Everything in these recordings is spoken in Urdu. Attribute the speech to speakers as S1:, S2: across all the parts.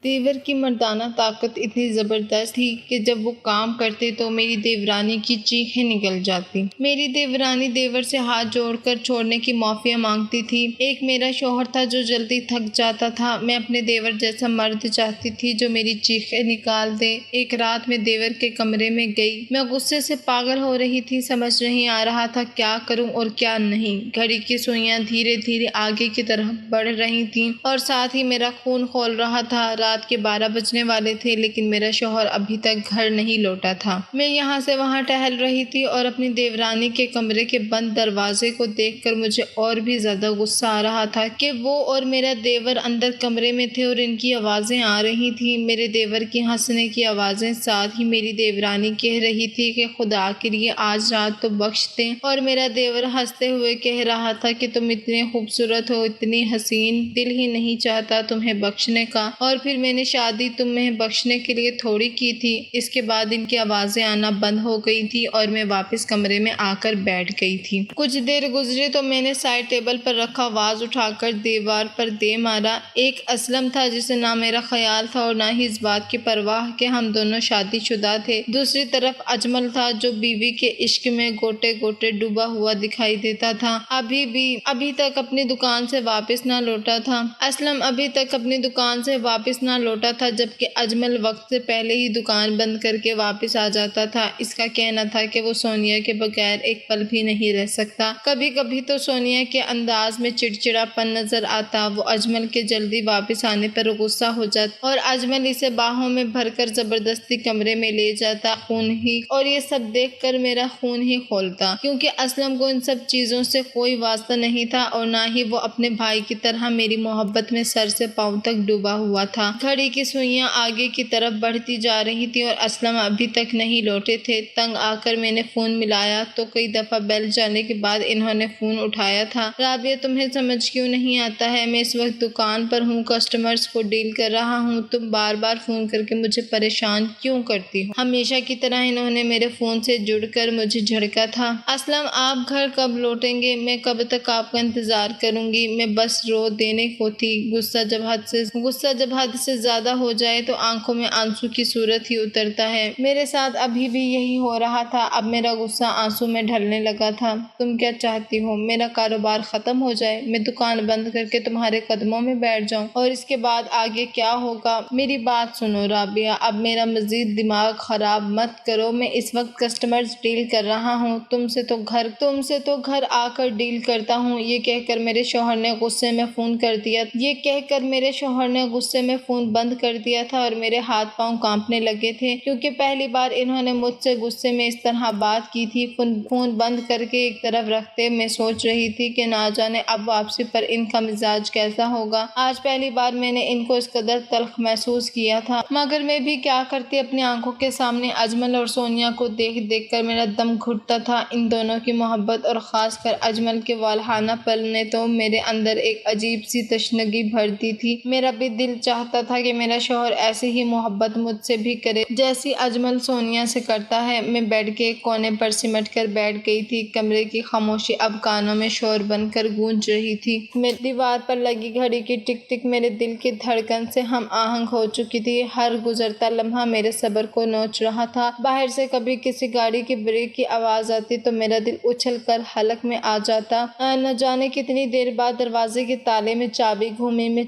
S1: دیور کی مردانہ طاقت اتنی زبردست تھی کہ جب وہ کام کرتے تو میری دیورانی کی چیخیں نکل جاتی۔ میری دیورانی دیور سے ہاتھ جوڑ کر چھوڑنے کی معافی مانگتی تھی۔ ایک میرا شوہر تھا جو جلدی تھک جاتا تھا۔ میں اپنے دیور جیسا مرد چاہتی تھی جو میری چیخیں نکال دے۔ ایک رات میں دیور کے کمرے میں گئی۔ میں غصے سے پاگل ہو رہی تھی، سمجھ نہیں آ رہا تھا کیا کروں اور کیا نہیں۔ گھڑی کی سوئیاں دھیرے دھیرے آگے کی طرف بڑھ رہی تھیں اور ساتھ ہی میرا خون کھول رہا تھا۔ رات کے 12 بجنے والے تھے لیکن میرا شوہر ابھی تک گھر نہیں لوٹا تھا۔ میں یہاں سے وہاں ٹہل رہی تھی اور اپنی دیورانی کے کمرے کے بند دروازے کو دیکھ کر مجھے اور بھی زیادہ غصہ آ رہا تھا کہ وہ اور میرا دیور اندر کمرے میں تھے اور ان کی آوازیں آ رہی تھیں، میرے دیور کی ہنسنے کی آوازیں، ساتھ ہی میری دیورانی کہہ رہی تھی کہ خدا کے لیے آج رات تو بخش دیں، اور میرا دیور ہنستے ہوئے کہہ رہا تھا کہ تم اتنے خوبصورت ہو، اتنی حسین، دل ہی نہیں چاہتا تمہیں بخشنے کا، اور پھر میں نے شادی تمہیں بخشنے کے لیے تھوڑی کی تھی۔ اس کے بعد ان کی آوازیں آنا بند ہو گئی تھی اور میں واپس کمرے میں آ کر بیٹھ گئی تھی۔ کچھ دیر گزری تو میں نے سائڈ ٹیبل پر رکھا واز اٹھا کر دیوار پر دے مارا۔ ایک اسلم تھا جسے نہ میرا خیال تھا اور نہ ہی اس بات کی پرواہ کہ ہم دونوں شادی شدہ تھے۔ دوسری طرف اجمل تھا جو بیوی کے عشق میں گوٹے گوٹے ڈوبا ہوا دکھائی دیتا تھا۔ ابھی تک اپنی دکان سے واپس نہ لوٹا تھا۔ اسلم ابھی تک اپنی دکان سے واپس نہ لوٹا تھا جبکہ اجمل وقت سے پہلے ہی دکان بند کر کے واپس آ جاتا تھا۔ اس کا کہنا تھا کہ وہ سونیا کے بغیر ایک پل بھی نہیں رہ سکتا۔ کبھی کبھی تو سونیا کے انداز میں چڑچڑا پن نظر آتا، وہ اجمل کے جلدی واپس آنے پر غصہ ہو جاتا اور اجمل اسے باہوں میں بھر کر زبردستی کمرے میں لے جاتا، اور یہ سب دیکھ کر میرا خون ہی کھولتا، کیونکہ اسلم کو ان سب چیزوں سے کوئی واسطہ نہیں تھا اور نہ ہی وہ اپنے بھائی کی طرح میری محبت میں سر سے پاؤں تک ڈوبا ہوا تھا۔ گھڑی کی سوئیاں آگے کی طرف بڑھتی جا رہی تھی اور اسلم ابھی تک نہیں لوٹے تھے۔ تنگ آ کر میں نے فون ملایا تو کئی دفعہ بیل جانے کے بعد انہوں نے فون اٹھایا تھا۔ رابعہ تمہیں سمجھ کیوں نہیں آتا ہے، میں اس وقت دکان پر ہوں، کسٹمرز کو ڈیل کر رہا ہوں، تم بار بار فون کر کے مجھے پریشان کیوں کرتی ہو؟ ہمیشہ کی طرح انہوں نے میرے فون سے جڑ کر مجھے جھڑکا تھا۔ اسلم آپ گھر کب لوٹیں گے؟ میں کب تک آپ کا انتظار کروں گی؟ میں بس رو دینے کو تھی۔ غصہ جب حد سے زیادہ ہو جائے تو آنکھوں میں آنسو کی صورت ہی اترتا ہے۔ میرے ساتھ ابھی بھی یہی ہو رہا تھا۔ اب میرا غصہ آنسو میں ڈھلنے لگا تھا۔ تم کیا چاہتی ہو؟ میرا کاروبار ختم ہو جائے، میں دکان بند کر کے تمہارے قدموں میں بیٹھ جاؤں، اور اس کے بعد آگے کیا ہوگا؟ میری بات سنو رابعہ، اب میرا مزید دماغ خراب مت کرو۔ میں اس وقت کسٹمرز ڈیل کر رہا ہوں، تم سے تو گھر آ کر ڈیل کرتا ہوں۔ یہ کہہ کر میرے شوہر نے غصے میں فون بند کر دیا تھا اور میرے ہاتھ پاؤں کانپنے لگے تھے، کیونکہ پہلی بار انہوں نے مجھ سے غصے میں اس طرح بات کی تھی۔ فون بند کر کے ایک طرف رکھتے میں سوچ رہی تھی کہ نہ جانے اب واپسی پر ان کا مزاج کیسا ہوگا۔ آج پہلی بار میں نے ان کو اس قدر تلخ محسوس کیا تھا، مگر میں بھی کیا کرتی، اپنی آنکھوں کے سامنے اجمل اور سونیا کو دیکھ کر میرا دم گھٹتا تھا۔ ان دونوں کی محبت اور خاص کر اجمل کے والہانہ پل نے تو میرے اندر ایک عجیب سی تشنگی بھر دی تھی۔ میرا بھی دل چاہتا تھا کہ میرا شوہر ایسی ہی محبت مجھ سے بھی کرے جیسی اجمل سونیا سے کرتا ہے۔ میں بیڈ کے ایک کونے پر سمٹ کر بیٹھ گئی تھی۔ کمرے کی خاموشی اب کانوں میں شور بن کر گونج رہی تھی۔ دیوار پر لگی گھڑی کی ٹک ٹک میرے دل کی دھڑکن سے ہم آہنگ ہو چکی تھی۔ ہر گزرتا لمحہ میرے صبر کو نوچ رہا تھا۔ باہر سے کبھی کسی گاڑی کی بریک کی آواز آتی تو میرا دل اچھل کر حلق میں آ جاتا۔ نہ جانے کتنی دیر بعد دروازے کے تالے میں چابی گھومی۔ میں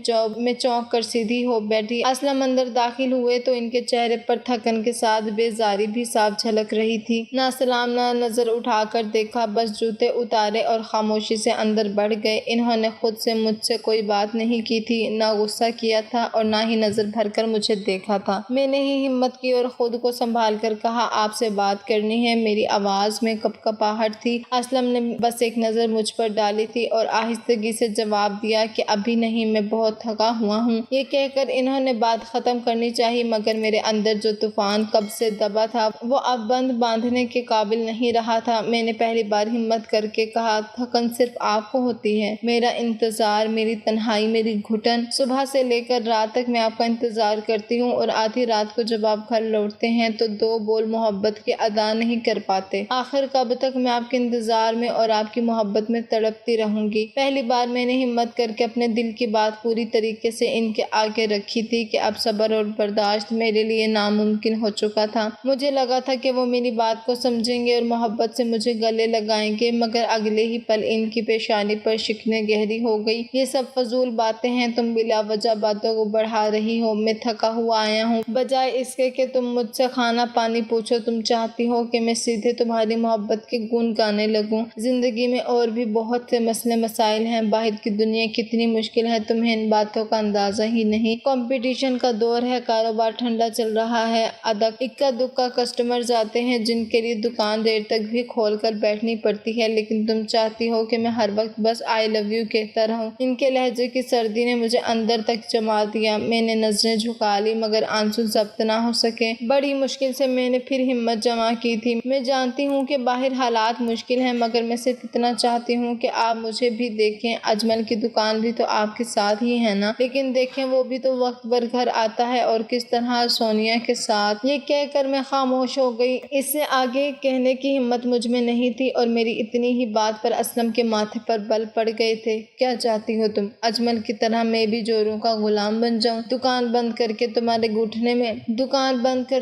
S1: چونک کر سیدھی ہو بیٹھی۔ اسلم اندر داخل ہوئے تو ان کے چہرے پر تھکن کے ساتھ بیزاری بھی صاف جھلک رہی تھی۔ نہ سلام نہ نظر اٹھا کر دیکھا، بس جوتے اتارے اور خاموشی سے اندر بڑھ گئے۔ انہوں نے خود سے مجھ سے کوئی بات نہیں کی تھی، نہ غصہ کیا تھا اور نہ ہی نظر بھر کر مجھے دیکھا تھا۔ میں نے ہی ہمت کی اور خود کو سنبھال کر کہا، آپ سے بات کرنی ہے۔ میری آواز میں کپکپاہٹ تھی۔ اسلم نے بس ایک نظر مجھ پر ڈالی تھی اور آہستگی سے جواب دیا کہ ابھی نہیں، میں بہت تھکا ہوا ہوں۔ یہ کہہ کر انہوں نے بات ختم کرنی چاہی، مگر میرے اندر جو طوفان کب سے دبا تھا وہ اب بند باندھنے کے قابل نہیں رہا تھا۔ میں نے پہلی بار ہمت کر کے کہا، تھکن صرف آپ کو ہوتی ہے، میرا انتظار، میری تنہائی، میری گھٹن، صبح سے لے کر رات تک میں آپ کا انتظار کرتی ہوں، اور آدھی رات کو جب آپ گھر لوٹتے ہیں تو دو بول محبت کے ادا نہیں کر پاتے۔ آخر کب تک میں آپ کے انتظار میں اور آپ کی محبت میں تڑپتی رہوں گی؟ پہلی بار میں نے ہمت کر کے اپنے دل کی بات پوری طریقے سے ان کے آگے رکھی۔ رکھی تھی کہ اب صبر اور برداشت میرے لیے ناممکن ہو چکا تھا۔ مجھے لگا تھا کہ وہ میری بات کو سمجھیں گے اور محبت سے مجھے گلے لگائیں گے، مگر اگلے ہی پل ان کی پیشانی پر شکنیں گہری ہو گئی۔ یہ سب فضول باتیں ہیں، تم بلا وجہ باتوں کو بڑھا رہی ہو۔ میں تھکا ہوا آیا ہوں، بجائے اس کے کہ تم مجھ سے کھانا پانی پوچھو تم چاہتی ہو کہ میں سیدھے تمہاری محبت کے گن گانے لگوں۔ زندگی میں اور بھی بہت سے مسئلے مسائل ہیں، باہر کی دنیا کتنی مشکل ہے، تمہیں ان باتوں کا اندازہ ہی نہیں۔ کمپٹیشن کا دور ہے، کاروبار ٹھنڈا چل رہا ہے، اکا دکا کسٹمرز آتے ہیں جن کے لیے دکان دیر تک بھی کھول کر بیٹھنی پڑتی ہے، لیکن تم چاہتی ہو کہ میں ہر وقت بس آئی لو یو کہتا رہوں۔ ان کے لہجے کی سردی نے مجھے اندر تک جما دیا۔ میں نے نظریں جھکا لی مگر آنسو ضبط نہ ہو سکے۔ بڑی مشکل سے میں نے پھر ہمت جمع کی تھی۔ میں جانتی ہوں کہ باہر حالات مشکل ہیں، مگر میں صرف اتنا چاہتی ہوں کہ آپ مجھے بھی دیکھیں۔ اجمل کی دکان بھی تو آپ کے ساتھ ہی ہے نا، لیکن دیکھیں وہ بھی تو وقت بھر گھر آتا ہے، اور کس طرح سونیا کے ساتھ۔ یہ کہہ کر میں خاموش ہو گئی، اس سے آگے کہنے کی ہمت مجھ میں نہیں تھی، اور میری اتنی ہی بات پر اسلم کے ماتھے پر بل پڑ گئے تھے۔ کیا چاہتی ہو تم؟ اجمل کی طرح میں بھی جوروں کا غلام بن جاؤں؟ دکان بند کر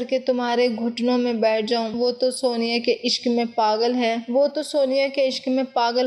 S1: کے تمہارے گھٹنوں میں بیٹھ جاؤں؟ وہ تو سونیا کے عشق میں پاگل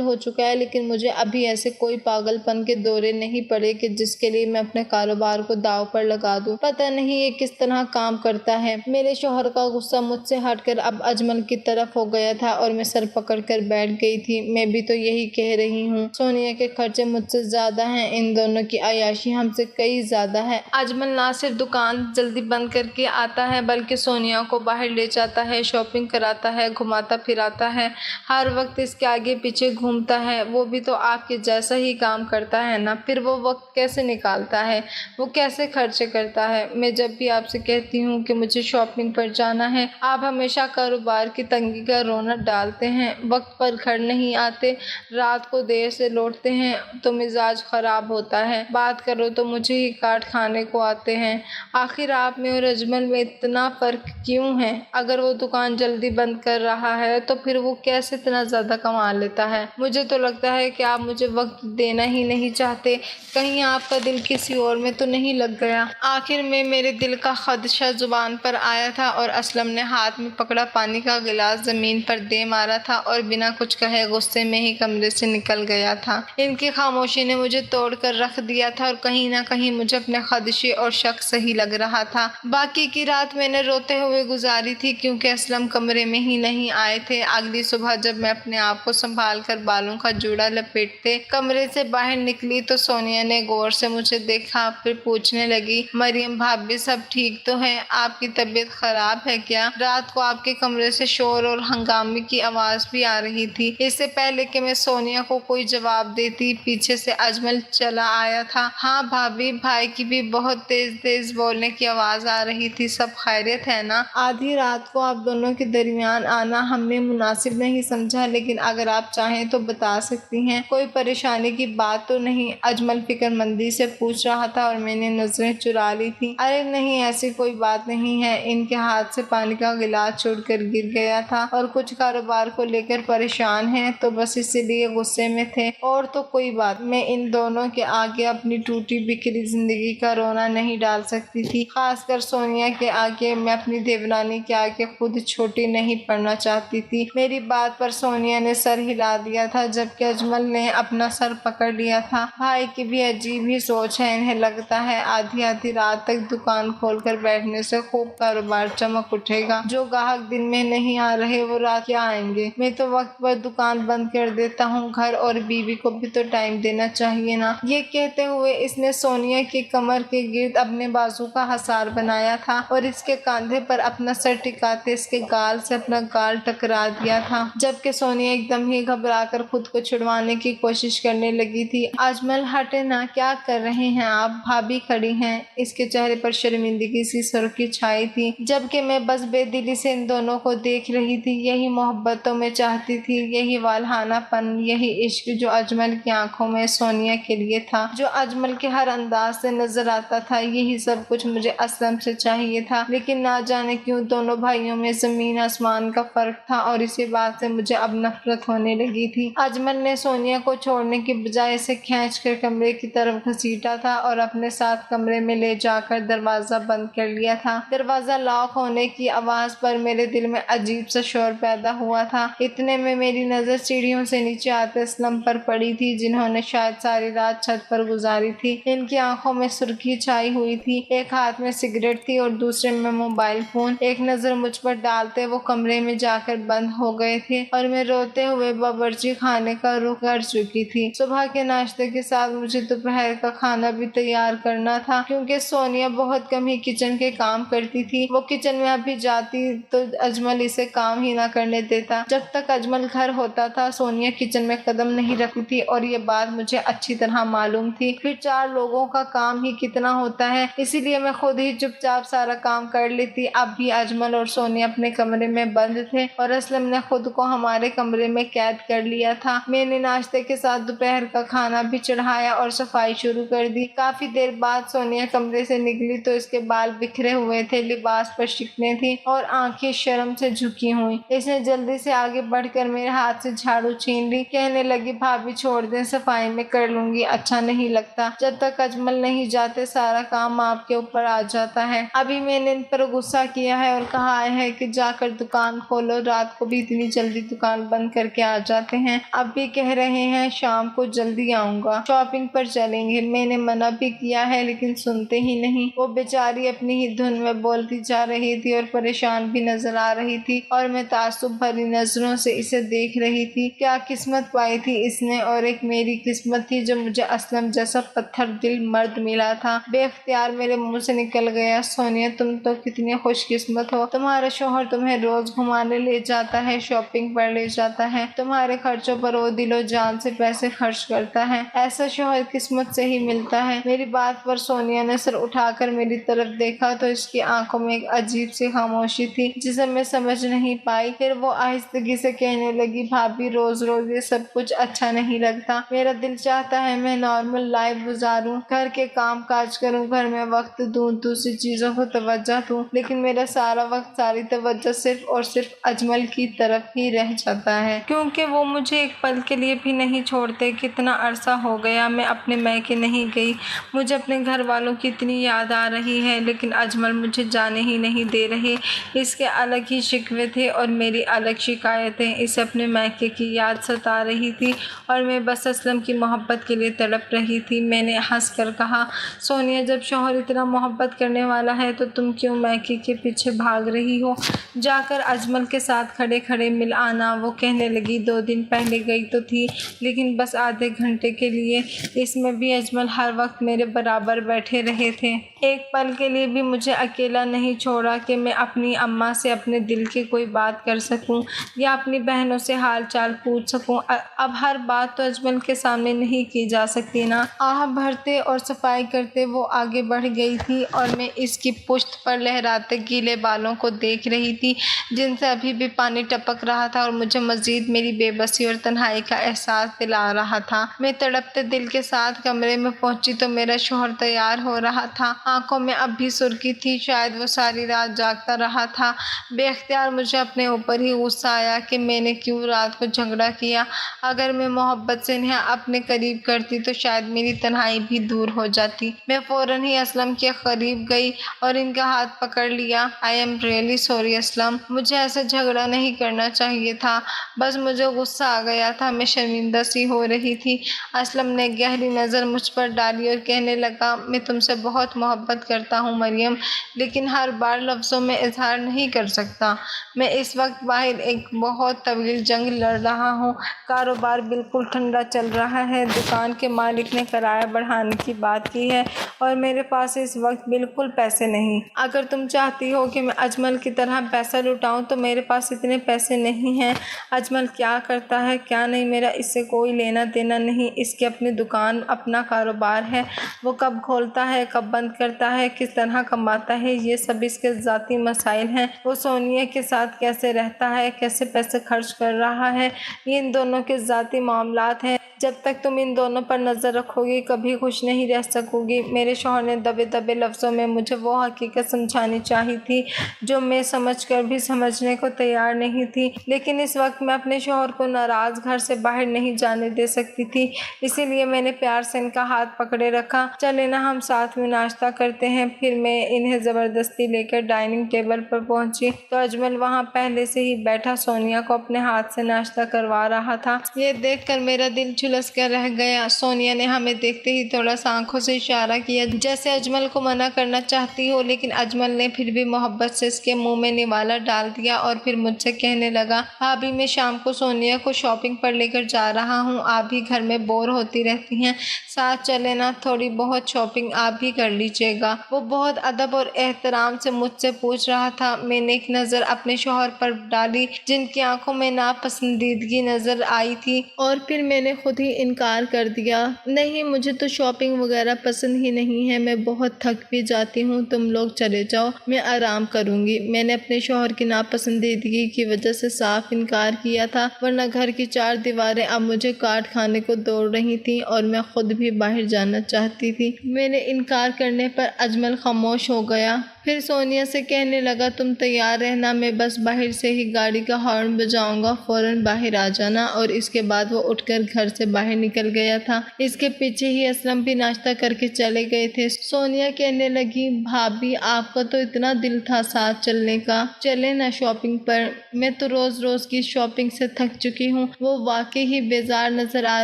S1: ہو چکا ہے، لیکن مجھے ابھی ایسے کوئی پاگل پن کے دورے نہیں پڑے کہ جس کے لیے میں اپنے کاروبار کو داؤ پر لگا دوں۔ پتہ نہیں یہ کس طرح کام کرتا ہے۔ میرے شوہر کا غصہ مجھ سے ہٹ کر اب اجمل کی طرف ہو گیا تھا اور میں سر پکڑ کر بیٹھ گئی تھی۔ میں بھی تو یہی کہہ رہی ہوں، سونیا کے خرچے مجھ سے زیادہ ہیں، ان دونوں کی عیاشی ہم سے کئی زیادہ ہے۔ اجمل نہ صرف دکان جلدی بند کر کے آتا ہے بلکہ سونیا کو باہر لے جاتا ہے، شاپنگ کراتا ہے، گھماتا پھراتا ہے، ہر وقت اس کے آگے پیچھے گھومتا ہے۔ وہ بھی تو آپ کے جیسا ہی کام کرتا ہے نا، پھر وہ وقت کیسے نکالتا ہے، وہ کیسے خرچے کرتا ہے؟ میں جب بھی آپ سے کہتی ہوں کہ مجھے شاپنگ پر جانا ہے، آپ ہمیشہ کاروبار کی تنگی کا رونا ڈالتے ہیں، وقت پر گھر نہیں آتے، رات کو دیر سے لوٹتے ہیں تو مزاج خراب ہوتا ہے، بات کرو تو مجھے ہی کاٹ کھانے کو آتے ہیں۔ آخر آپ میں اور اجمل میں اتنا فرق کیوں ہے؟ اگر وہ دکان جلدی بند کر رہا ہے تو پھر وہ کیسے اتنا زیادہ کما لیتا ہے؟ مجھے تو لگتا ہے کہ آپ مجھے وقت دینا ہی نہیں چاہتے، کہیں آپ کا دل کسی اور میں تو نہیں لگ گیا۔ آخر میں میرے دل کا خدشہ زبان پر آیا تھا اور اسلم نے ہاتھ میں پکڑا پانی کا گلاس زمین پر دے مارا تھا اور بنا کچھ کہے غصے میں ہی کمرے سے نکل گیا تھا۔ ان کی خاموشی نے مجھے توڑ کر رکھ دیا تھا اور کہیں نہ کہیں مجھے اپنے خدشے اور شک صحیح لگ رہا تھا۔ باقی کی رات میں نے روتے ہوئے گزاری تھی کیونکہ اسلم کمرے میں ہی نہیں آئے تھے۔ اگلی صبح جب میں اپنے آپ کو سنبھال کر بالوں کا جوڑا لپیٹتے کمرے سے باہر نکلی تو سونیا نے غور سے مجھے دیکھا، پھر پوچھنے لگی، مریم بھابی سب ٹھیک تو ہے؟ آپ کی طبیعت خراب ہے کیا؟ رات کو آپ کے کمرے سے شور اور ہنگامے کی آواز بھی آ رہی تھی۔ اس سے پہلے کہ میں سونیا کو کوئی جواب دیتی پیچھے سے اجمل چلا آیا تھا۔ ہاں بھابی، بھائی کی بھی بہت تیز تیز بولنے کی آواز آ رہی تھی، سب خیریت ہے نا؟ آدھی رات کو آپ دونوں کے درمیان آنا ہم نے مناسب نہیں سمجھا، لیکن اگر آپ چاہیں تو بتا سکتی ہیں، کوئی پریشانی کی بات تو نہیں؟ اجمل فکر مندی سے پوچھ رہا تھا اور میں نے نظریں چرا لی تھی۔ ارے نہیں، ایسی کوئی بات نہیں ہے۔ ان کے ہاتھ سے پانی کا گلاس چھوٹ کر گر گیا تھا اور کچھ کاروبار کو لے کر پریشان ہیں تو بس اسی لیے غصے میں تھے، اور تو کوئی بات۔ میں ان دونوں کے آگے اپنی ٹوٹی بکھری زندگی کا رونا نہیں ڈال سکتی تھی، خاص کر سونیا کے آگے۔ میں اپنی دیورانی کے آگے خود چھوٹی نہیں پڑنا چاہتی تھی۔ میری بات پر سونیا نے سر ہلا دیا تھا جبکہ اجمل نے اپنا سر پکڑ لیا تھا۔ بھائی کی بھی عجیب ہی سوچ ہے، انہیں لگتا ہے آدھی رات تک دکان کھول کر بیٹھنے سے خوب کاروبار چمک اٹھے گا، جو گاہک دن میں نہیں آ رہے وہ رات کیا آئیں گے؟ میں تو وقت پر دکان بند کر دیتا ہوں، گھر اور بیوی کو بھی تو ٹائم دینا چاہیے نا۔ یہ کہتے ہوئے اس نے سونیا کی کمر کے گرد اپنے بازو کا حصار بنایا تھا اور اس کے کاندھے پر اپنا سر ٹکاتے اس کے گال سے اپنا گال ٹکرا دیا تھا، جبکہ سونیا ایک دم ہی گھبرا کر خود کو چھڑوانے کی کوشش کرنے لگی تھی۔ اجمل ہٹے نا، کیا کر رہے ہیں آپ؟ بھابی کھڑی ہیں۔ اس کے چہرے پر شرمندگی سی سرخی چھائی تھی، جبکہ میں بس بے دلی سے ان دونوں کو دیکھ رہی تھی۔ یہی محبت تو میں چاہتی تھی، یہی والہانہ پن، یہی عشق جو اجمل کی آنکھوں میں سونیا کے لیے تھا، جو اجمل کے ہر انداز سے نظر آتا تھا، یہی سب کچھ مجھے اسلم سے چاہیے تھا۔ لیکن نہ جانے کیوں دونوں بھائیوں میں زمین آسمان کا فرق تھا اور اسی بات سے مجھے اب نفرت ہونے لگی تھی۔ اجمل نے سونیا کو چھوڑنے کی بجائے اسے کھینچ کر کمرے کی طرف گھسیٹا تھا اور اپنے ساتھ ساتھ کمرے میں لے جا کر دروازہ بند کر لیا تھا۔ دروازہ لاک ہونے کی آواز پر میرے دل میں عجیب سا شور پیدا ہوا تھا۔ اتنے میں میری نظر سیڑھیوں سے نیچے آتے اسلم پر پڑی تھی، جنہوں نے شاید ساری رات چھت پر گزاری تھی۔ ان کی آنکھوں میں سرخی چھائی ہوئی تھی، ایک ہاتھ میں سگریٹ تھی اور دوسرے میں موبائل فون۔ ایک نظر مجھ پر ڈالتے وہ کمرے میں جا کر بند ہو گئے تھے اور میں روتے ہوئے باورچی خانے کا رخ کر چکی تھی۔ صبح کے ناشتے کے ساتھ مجھے دوپہر کا کھانا بھی تیار کرنا تھا، کیونکہ سونیا بہت کم ہی کچن کے کام کرتی تھی۔ وہ کچن میں ابھی جاتی تو اجمل اسے کام ہی نہ کرنے دیتا۔ جب تک اجمل گھر ہوتا تھا سونیا کچن میں قدم نہیں رکھتی تھی، اور یہ بات مجھے اچھی طرح معلوم تھی۔ پھر 4 لوگوں کا کام ہی کتنا ہوتا ہے، اسی لیے میں خود ہی چپ چاپ سارا کام کر لیتی۔ اب بھی اجمل اور سونیا اپنے کمرے میں بند تھے اور اسلم نے خود کو ہمارے کمرے میں قید کر لیا تھا۔ میں نے ناشتے کے ساتھ دوپہر کا کھانا بھی چڑھایا اور صفائی شروع کر دی۔ کافی دیر بعد سونیا کمرے سے نکلی تو اس کے بال بکھرے ہوئے تھے، لباس پر شکنیں تھیں اور آنکھیں شرم سے جھکی ہوئی۔ اس نے جلدی سے آگے بڑھ کر میرے ہاتھ سے جھاڑو چھین لی، کہنے لگی بھابھی چھوڑ دیں، صفائی میں کر لوں گی، اچھا نہیں لگتا، جب تک اجمل نہیں جاتے سارا کام آپ کے اوپر آ جاتا ہے۔ ابھی میں نے ان پر غصہ کیا ہے اور کہا ہے کہ جا کر دکان کھولو، رات کو بھی اتنی جلدی دکان بند کر کے آ جاتے ہیں۔ اب بھی کہہ رہے ہیں شام کو جلدی آؤں گا، شاپنگ پر چلیں گے۔ میں نے منع بھی کیا ہے لیکن سنتے ہی نہیں۔ وہ بیچاری اپنی ہی دھن میں بولتی جا رہی تھی اور پریشان بھی نظر آ رہی تھی، اور میں تعصب بھری نظروں سے اسے دیکھ رہی تھی۔ کیا قسمت پائی تھی اس نے، اور ایک میری قسمت تھی جو مجھے اسلم جیسا پتھر دل مرد ملا تھا۔ بے اختیار میرے منہ سے نکل گیا، سونیا تم تو کتنی خوش قسمت ہو، تمہارا شوہر تمہیں روز گھمانے لے جاتا ہے، شاپنگ پر لے جاتا ہے، تمہارے خرچوں پر وہ دل و جان سے پیسے خرچ کرتا ہے، ایسا شوہر قسمت سے ہی ملتا ہے۔ میری بات پر سونیا نے سر اٹھا کر میری طرف دیکھا تو اس کی آنکھوں میں ایک عجیب سی خاموشی تھی جسے میں سمجھ نہیں پائی۔ پھر وہ آہستگی سے کہنے لگی بھابھی روز روز یہ سب کچھ اچھا نہیں لگتا، میرا دل چاہتا ہے میں نارمل لائف گزاروں، گھر کے کام کاج کروں، گھر میں وقت دوں، دوسری چیزوں کو توجہ دوں، لیکن میرا سارا وقت ساری توجہ صرف اور صرف اجمل کی طرف ہی رہ جاتا ہے، کیونکہ وہ مجھے ایک پل کے لیے بھی نہیں چھوڑتے۔ کتنا عرصہ ہو گیا میں اپنے میکے نہیں گئی، مجھے اپنے گھر والوں کی اتنی یاد آ رہی ہے، لیکن اجمل مجھے جانے ہی نہیں دے رہے۔ اس کے الگ ہی شکوے تھے اور میری الگ شکایتیں، اسے اپنے میکے کی یاد ستا رہی تھی اور میں بس اسلم کی محبت کے لیے تڑپ رہی تھی۔ میں نے ہنس کر کہا سونیا جب شوہر اتنا محبت کرنے والا ہے تو تم کیوں میکے کے پیچھے بھاگ رہی ہو، جا کر اجمل کے ساتھ کھڑے کھڑے مل آنا۔ وہ کہنے لگی 2 دن پہلے گئی تو تھی، لیکن بس آدھے گھنٹے کے لیے، اس میں بھی اجمل ہر وقت میرے برابر بیٹھے رہے تھے، ایک پل کے لیے بھی مجھے اکیلا نہیں چھوڑا کہ میں اپنی اماں سے اپنے دل کی کوئی بات کر سکوں یا اپنی بہنوں سے حال چال پوچھ سکوں۔ اب ہر بات تو اجمل کے سامنے نہیں کی جا سکتی نا۔ آہ بھرتے اور صفائی کرتے وہ آگے بڑھ گئی تھی اور میں اس کی پشت پر لہراتے گیلے بالوں کو دیکھ رہی تھی جن سے ابھی بھی پانی ٹپک رہا تھا اور مجھے مزید میری بے بسی اور تنہائی کا احساس دلا رہا تھا۔ میں تڑپتے دل کے ساتھ کمرے میں پہنچی تو میرا شوہر تیار ہو رہا تھا، آنکھوں میں اب بھی سرخی تھی، شاید وہ ساری رات جاگتا رہا تھا۔ بے اختیار مجھے اپنے اوپر ہی غصہ آیا کہ میں نے کیوں رات کو جھگڑا کیا۔ اگر میں محبت سے انہیں اپنے قریب کرتی تو شاید میری تنہائی بھی دور ہو جاتی۔ میں فوراً ہی اسلم کے قریب گئی اور ان کا ہاتھ پکڑ لیا۔ I am really sorry Aslam, مجھے ایسا جھگڑا نہیں کرنا چاہیے تھا، بس مجھے غصہ آ گیا تھا، میں شرمندہ سی ہو رہی تھی۔ اسلم نے گہری نظر مجھ پر ڈالی اور کہنے لگا میں تم سے بہت محبت کرتا ہوں مریم، لیکن ہر بار لفظوں میں اظہار نہیں کر سکتا۔ میں اس وقت باہر ایک بہت طویل جنگ لڑ رہا ہوں، کاروبار بالکل ٹھنڈا چل رہا ہے، دکان کے مالک نے کرایہ بڑھانے کی بات کی ہے اور میرے پاس اس وقت بالکل پیسے نہیں۔ اگر تم چاہتی ہو کہ میں اجمل کی طرح پیسہ لٹاؤں تو میرے پاس اتنے پیسے نہیں ہیں۔ اجمل کیا کرتا ہے کیا نہیں میرا اس سے کوئی لینا دینا نہیں، اس کی اپنی دکان، اپنا کاروبار ہے، وہ کب کھولتا ہے کب بند کرتا ہے، کس طرح کماتا ہے، یہ سب اس کے ذاتی مسائل ہیں۔ وہ سونیا کے ساتھ کیسے رہتا ہے، کیسے پیسے خرچ کر رہا ہے، یہ ان دونوں کے ذاتی معاملات ہیں۔ جب تک تم ان دونوں پر نظر رکھو گی کبھی خوش نہیں رہ سکو گی۔ میرے شوہر نے دبے دبے لفظوں میں مجھے وہ حقیقت سمجھانی چاہی تھی جو میں سمجھ کر بھی سمجھنے کو تیار نہیں تھی، لیکن اس وقت میں اپنے شوہر کو ناراض گھر سے باہر نہیں جانے دے سکتی تھی، اسی لیے میں نے پیار سے ان کا ہاتھ پکڑے رکھا۔ چلے لینا، ہم ساتھ میں ناشتہ کرتے ہیں۔ پھر میں انہیں زبردستی لے کر ڈائننگ ٹیبل پر پہنچی تو اجمل وہاں پہلے سے ہی بیٹھا سونیا کو اپنے ہاتھ سے ناشتہ کروا رہا تھا۔ یہ دیکھ کر میرا دل جھلس کر رہ گیا۔ سونیا نے ہمیں دیکھتے ہی تھوڑا سا آنکھوں سے اشارہ کیا جیسے اجمل کو منع کرنا چاہتی ہو، لیکن اجمل نے پھر بھی محبت سے اس کے منہ میں نوالا ڈال دیا اور پھر مجھ سے کہنے لگا، بھابھی میں شام کو سونیا کو شاپنگ پر لے کر جا رہا ہوں، آپ بھی گھر میں بور ہوتی رہتی ہیں، ساتھ چلے نا، تھوڑی بہت شاپنگ آپ بھی کر لیجیے گا۔ وہ بہت ادب اور احترام سے مجھ سے پوچھ رہا تھا۔ میں نے ایک نظر اپنے شوہر پر ڈالی جن کی آنکھوں میں ناپسندیدگی نظر آئی تھی اور پھر میں نے خود ہی انکار کر دیا، نہیں مجھے تو شاپنگ وغیرہ پسند ہی نہیں ہے، میں بہت تھک بھی جاتی ہوں، تم لوگ چلے جاؤ، میں آرام کروں گی۔ میں نے اپنے شوہر کی ناپسندیدگی کی وجہ سے صاف انکار کیا تھا، ورنہ گھر کی چار دیواریں اب مجھے کاٹ کھانے کو دوڑ رہی تھیں اور میں خود بھی باہر جانا چاہتی تھی۔ میرے انکار کرنے پر اجمل خاموش ہو گیا۔ پھر سونیا سے کہنے لگا، تم تیار رہنا، میں بس باہر سے ہی گاڑی کا ہارن بجاؤں گا، فوراً باہر آ جانا۔ اور اس کے بعد وہ اٹھ کر گھر سے باہر نکل گیا تھا۔ اس کے پیچھے ہی اسلم بھی ناشتہ کر کے چلے گئے تھے۔ سونیا کہنے لگی، بھابھی آپ کا تو اتنا دل تھا ساتھ چلنے کا، چلے نا شاپنگ پر، میں تو روز روز کی شاپنگ سے تھک چکی ہوں۔ وہ واقعی ہی بیزار نظر آ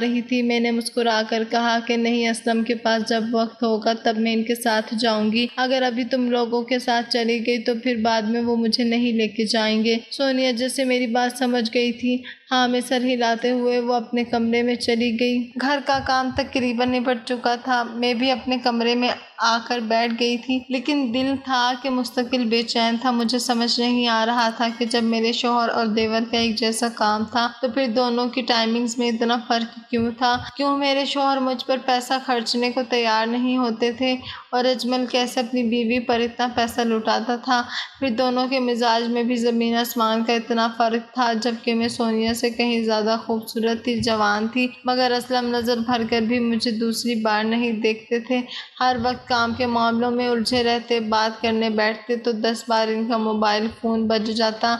S1: رہی تھی۔ میں نے مسکرا کر کہا کہ نہیں اسلم کے پاس جب وقت ہوگا تب میں ان کے ساتھ جاؤں گی، اگر ابھی تم لوگوں کے ساتھ چلی گئی تو پھر بعد میں وہ مجھے نہیں لے کے جائیں گے۔ سونیا جیسے میری بات سمجھ گئی تھی، ہاں میں سر ہلاتے ہوئے وہ اپنے کمرے میں چلی گئی۔ گھر کا کام تقریباً نپٹ چکا تھا، میں بھی اپنے کمرے میں آ کر بیٹھ گئی تھی، لیکن دل تھا کہ مستقل بے چین تھا۔ مجھے سمجھ نہیں آ رہا تھا کہ جب میرے شوہر اور دیور کا ایک جیسا کام تھا تو پھر دونوں کی ٹائمنگز میں اتنا فرق کیوں تھا، کیوں میرے شوہر مجھ پر پیسہ خرچنے کو تیار نہیں ہوتے تھے اور اجمل کیسے اپنی بیوی پر اتنا پیسہ لٹاتا تھا۔ پھر دونوں کے مزاج میں بھی زمین آسمان کا اتنا فرق تھا، جبکہ میں سونیا سے کہیں زیادہ خوبصورت تھی، جوان تھی، مگر اسلم نظر بھر کر بھی مجھے دوسری بار نہیں دیکھتے تھے۔ ہر وقت کام کے معاملوں میں الجھے رہتے، بات کرنے بیٹھتے تو 10 بار ان کا موبائل فون بج جاتا۔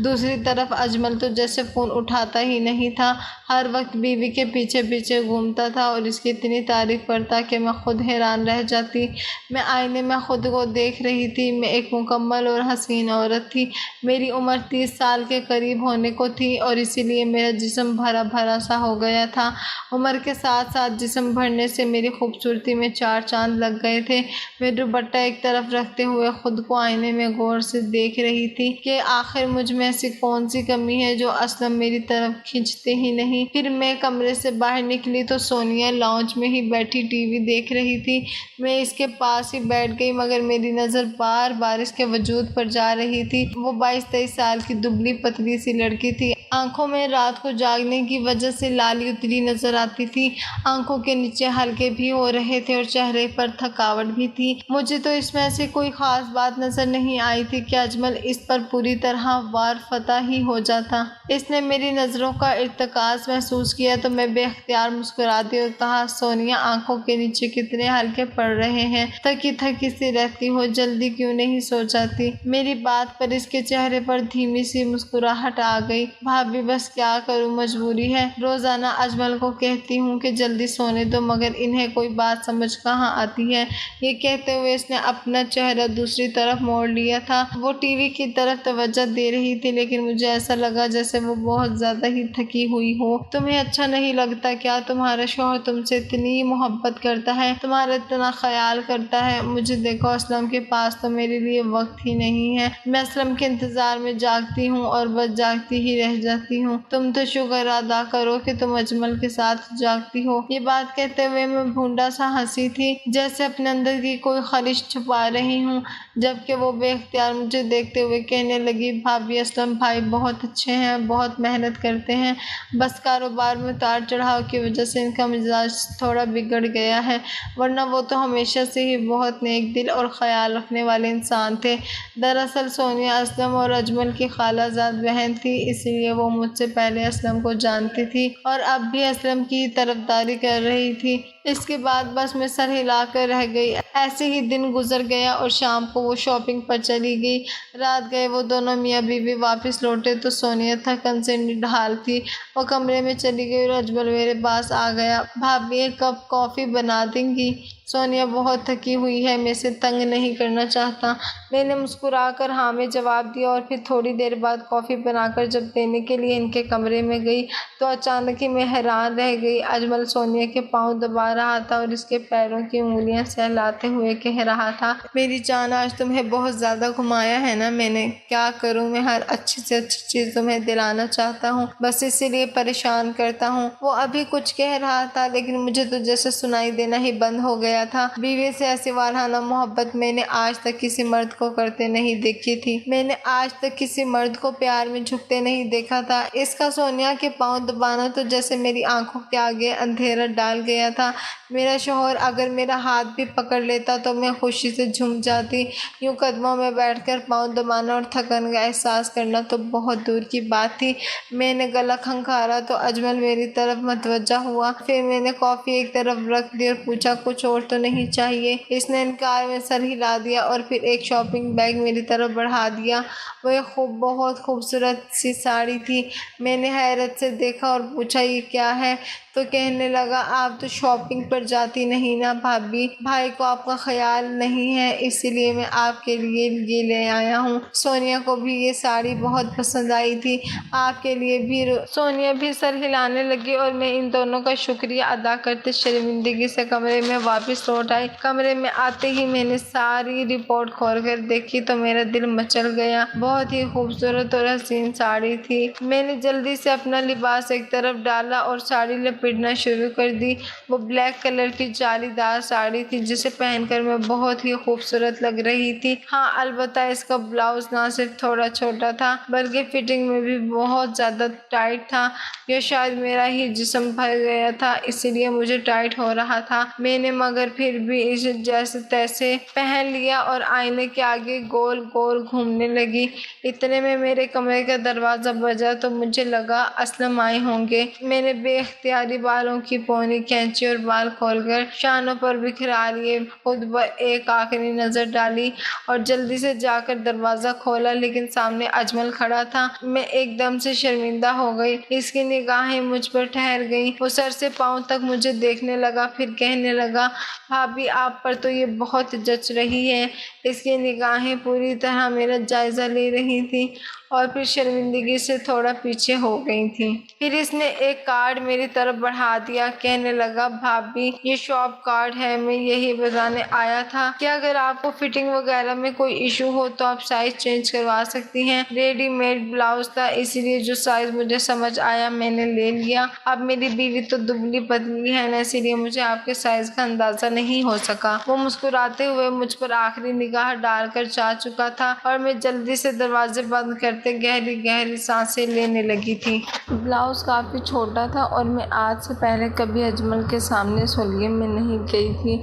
S1: دوسری طرف اجمل تو جیسے فون اٹھاتا ہی نہیں تھا، ہر وقت بیوی کے پیچھے پیچھے گھومتا تھا اور اس کی اتنی تعریف کرتا کہ میں خود حیران رہ جاتی۔ میں آئینے میں خود کو دیکھ رہی تھی، میں ایک مکمل اور حسین عورت تھی۔ میری عمر 30 سال کے قریب ہونے کو تھی اور اسی لیے میرا جسم بھرا بھرا سا ہو گیا تھا۔ عمر کے ساتھ ساتھ جسم بھرنے سے میری خوبصورتی میں 4 چاند لگ گئے تھے۔ میں دوپٹہ ایک طرف رکھتے ہوئے خود کو آئینے میں غور سے دیکھ رہی تھی کہ آخر مجھ میں ایسی کون سی کمی ہے جو اسلم میری طرف کھینچتے ہی نہیں۔ پھر میں کمرے سے باہر نکلی تو سونیا لاؤنج میں ہی بیٹھی ٹی وی دیکھ رہی تھی۔ میں اس کے پاس ہی بیٹھ گئی، مگر میری نظر بار بار اس کے وجود پر جا رہی تھی۔ وہ 22-23 سال کی دبلی پتلی سی لڑکی تھی، آنکھوں میں رات کو جاگنے کی وجہ سے لالی اتری نظر آتی تھی، آنکھوں کے نیچے ہلکے بھی ہو رہے تھے اور چہرے پر تھکاوٹ بھی تھی۔ مجھے تو اس میں ایسی کوئی خاص بات نظر نہیں آئی تھی کہ اجمل اس پر پوری طرح وار فتح ہی ہو جاتا۔ اس نے میری نظروں کا ارتکاز محسوس کیا تو میں بے اختیار مسکرا دی اور کہا، سونیا آنکھوں کے نیچے کتنے ہلکے پڑ رہے ہیں، تھکی تھکی سی رہتی ہو، جلدی کیوں نہیں سو جاتی؟ میری بات پر اس کے چہرے پر دھیمی سی مسکراہٹ آ گئی۔ بھابھی بس کیا کروں، مجبوری ہے، روزانہ اجمل کو کہتی ہوں کہ جلدی سونے دو، مگر انہیں کوئی بات سمجھ کہاں آتی ہے۔ یہ کہتے ہوئے اس نے اپنا چہرہ دوسری طرف موڑ لیا تھا۔ وہ ٹی وی کی طرف توجہ دے رہی تھی، لیکن مجھے ایسا لگا جیسے وہ بہت زیادہ ہی تھکی ہوئی ہو۔ تمہیں اچھا نہیں لگتا کیا؟ تمہارا شوہر تم سے اتنی محبت کرتا ہے، تمہارا اتنا خیال کرتا ہے، مجھے دیکھو اسلم کے پاس تو میرے لیے وقت ہی نہیں ہے، میں اسلم کے انتظار میں جاگتی ہوں اور بس جاگتی ہی رہ جاتی ہوں۔ تم تو شکر ادا کرو کہ تم اجمل کے ساتھ جاگتی ہو۔ یہ بات کہتے ہوئے میں بھونڈا سا ہنسی تھی، جیسے اپنے اندر کی کوئی خواہش چھپا رہی ہوں، جبکہ وہ بے اختیار مجھے دیکھتے ہوئے کہنے لگی، بھابھی اسلم بھائی بہت اچھے ہیں، بہت محنت کرتے ہیں، بس کاروبار میں اتار چڑھاؤ کی وجہ سے ان کا مزاج تھوڑا بگڑ گیا ہے، ورنہ وہ تو ہمیشہ سے ہی بہت نیک دل اور خیال رکھنے والے انسان تھے۔ دراصل سونیا اسلم اور اجمل کی خالہ زاد بہن تھی، اس لیے وہ مجھ سے پہلے اسلم کو جانتی تھی اور اب بھی اسلم کی طرفداری کر رہی تھی۔ اس کے بعد بس میں سر ہلا کر رہ گئی۔ ایسے ہی دن گزر گیا اور شام کو وہ شاپنگ پر چلی گئی۔ رات گئے وہ دونوں میاں بیوی واپس لوٹے تو سونیا تھکن سے نڈھال تھی، وہ کمرے میں چلی گئی اور اجمل میرے پاس آ گیا۔ بھابھی ایک کپ کافی بنا دیں گی؟ سونیا بہت تھکی ہوئی ہے، میں اسے تنگ نہیں کرنا چاہتا۔ میں نے مسکرا کر ہاں میں جواب دیا اور پھر تھوڑی دیر بعد کافی بنا کر جب دینے کے لیے ان کے کمرے میں گئی تو اچانک ہی میں حیران رہ گئی۔ اجمل سونیا کے پاؤں دبا رہا تھا اور اس کے پیروں کی انگلیاں سہلاتے ہوئے کہہ رہا تھا، میری جان آج تمہیں بہت زیادہ گھمایا ہے نا، میں نے کیا کروں، میں ہر اچھی سے اچھی چیز تمہیں دلانا چاہتا ہوں، بس اسی لیے پریشان کرتا ہوں۔ وہ ابھی کچھ کہہ رہا تھا لیکن مجھے تو جیسے سنائی دینا ہی بند ہو گیا تھا۔ بیوی سے ایسی والہانہ محبت میں نے آج تک کسی مرد کو کرتے نہیں دیکھی تھی۔ میں نے آج تک کسی مرد کو پیار میں جھکتے نہیں دیکھا تھا۔ اس کا سونیا کے پاؤں دبانا تو جیسے میری آنکھوں کے آگے اندھیرا ڈال گیا تھا۔ میرا شوہر اگر میرا ہاتھ بھی پکڑ لیتا تو میں خوشی سے جھوم جاتی۔ یوں قدموں میں بیٹھ کر پاؤں دبانا اور تھکن کا احساس کرنا تو بہت دور کی بات تھی۔ میں نے گلا کھنکھارا تو اجمل میری طرف متوجہ ہوا۔ پھر میں نے کافی ایک طرف رکھ دی اور پوچھا، کچھ اور تو نہیں چاہیے؟ اس نے انکار میں سر ہلا دیا اور پھر ایک شاپنگ بیگ میری طرف بڑھا دیا۔ وہ ایک بہت خوبصورت سی ساڑی تھی۔ میں نے حیرت سے دیکھا اور پوچھا، یہ کیا ہے؟ تو کہنے لگا، آپ تو شاپنگ پر جاتی نہیں نا بھابھی، بھائی کو آپ کا خیال نہیں ہے اسی لیے میں آپ کے لیے یہ لے آیا ہوں۔ سونیا کو بھی یہ ساڑی بہت پسند آئی تھی، آپ کے لیے بھی۔ سونیا بھی سر ہلانے لگی اور میں ان دونوں کا شکریہ ادا کرتے شرمندگی سے کمرے میں واپس لوٹ آئی۔ کمرے میں آتے ہی میں نے ساری رپورٹ کھول کر دیکھی تو میرا دل مچل گیا۔ بہت ہی خوبصورت اور حسین ساڑی تھی۔ میں نے جلدی سے اپنا لباس ایک طرف ڈالا اور ساڑی لپیٹنا شروع کر دی۔ وہ بلیک کلر کی جالی دار ساڑی تھی جسے پہن کر میں بہت ہی خوبصورت لگ رہی تھی۔ ہاں البتہ اس کا بلاؤز نہ صرف تھوڑا چھوٹا تھا بلکہ فٹنگ میں بھی بہت زیادہ ٹائٹ تھا، یا شاید میرا ہی جسم بھر گیا تھا اسی لیے مجھے ٹائٹ ہو رہا تھا۔ میں نے مگر پھر بھی اسے جیسے تیسے پہن لیا اور آئینے کے آگے گول گول گھومنے لگی۔ اتنے میں میرے کمرے کا دروازہ بجا تو مجھے لگا اسلم آئے ہوں گے۔ میں نے بے اختیاری بالوں کی پونی کھینچی اور بال کھول کر شانوں پر بکھرا لیے، خود پر ایک آخری نظر ڈالی اور جلدی سے جا کر دروازہ کھولا، لیکن سامنے اجمل کھڑا تھا۔ میں ایک دم سے شرمندہ ہو گئی۔ اس کی نگاہیں مجھ پر ٹھہر گئیں۔ وہ سر سے پاؤں تک مجھے دیکھنے لگا، پھر کہنے لگا، بھابھی آپ پر تو یہ بہت جچ رہی ہے۔ اس کی نگاہیں پوری طرح میرا جائزہ لے رہی تھیں اور پھر شرمندگی سے تھوڑا پیچھے ہو گئی تھی۔ پھر اس نے ایک کارڈ میری طرف بڑھا دیا، کہنے لگا، بھابھی یہ شاپ کارڈ ہے، میں یہی بتانے آیا تھا کہ اگر آپ کو فٹنگ وغیرہ میں کوئی ایشو ہو تو آپ سائز چینج کروا سکتی ہیں۔ ریڈی میڈ بلاؤز تھا اسی لیے جو سائز مجھے سمجھ آیا میں نے لے لیا۔ اب میری بیوی تو دبلی پتلی ہے نا، اسی لیے مجھے آپ کے سائز کا اندازہ نہیں ہو سکا۔ وہ مسکراتے ہوئے مجھ پر آخری نگاہ ڈال کر جا چکا تھا اور میں جلدی سے دروازے بند کرتے گہری گہری سانسیں لینے لگی تھی۔ بلاؤز کافی چھوٹا تھا اور میں آج سے پہلے کبھی اجمل کے سامنے اس حلیے میں نہیں گئی تھی۔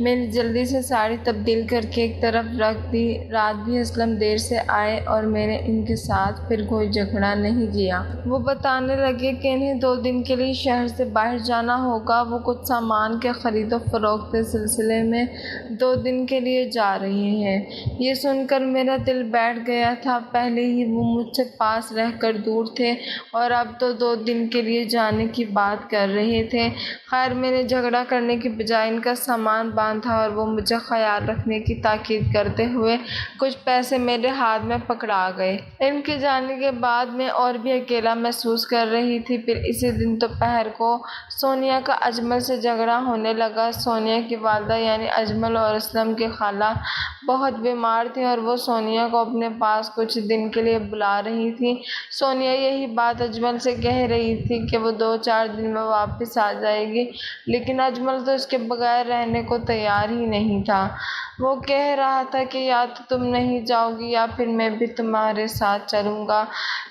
S1: میں نے جلدی سے ساڑی تبدیل کر کے ایک طرف رکھ دی۔ رات بھی اسلم دیر سے آئے اور میں نے ان کے ساتھ پھر کوئی جھگڑا نہیں کیا۔ وہ بتانے لگے کہ انہیں 2 دن کے لیے شہر سے باہر جانا ہوگا، وہ کچھ سامان کے خرید و فروخت کے سلسلے میں 2 دن کے لیے جا رہے ہیں۔ یہ سن کر میرا دل بیٹھ گیا تھا۔ پہلے ہی وہ مجھ سے پاس رہ کر دور تھے اور اب تو 2 دن کے لیے جانے کی بات کر رہے تھے۔ خیر میں نے جھگڑا کرنے کی بجائے ان کا سامان باندھا اور وہ مجھے خیال رکھنے کی تاکید کرتے ہوئے کچھ پیسے میرے ہاتھ میں پکڑا گئے۔ ان کے جانے کے بعد میں اور بھی اکیلا محسوس کر رہی تھی۔ پھر اسی دن دوپہر کو سونیا کا اجمل سے جھگڑا ہونے لگا۔ سونیا کی والدہ یعنی اجمل اور اسلم کی خالہ بہت بیمار تھیں اور وہ سونیا کو اپنے پاس کچھ دن کے لیے بلا رہی تھیں۔ سونیا یہی بات اجمل سے کہہ رہی تھی کہ وہ 2-4 دن میں واپس آ جائے گی، لیکن اجمل تو اس کے بغیر رہنے کو تیار ہی نہیں تھا۔ وہ کہہ رہا تھا کہ یا تو تم نہیں جاؤ گی یا پھر میں بھی تمہارے ساتھ چلوں گا۔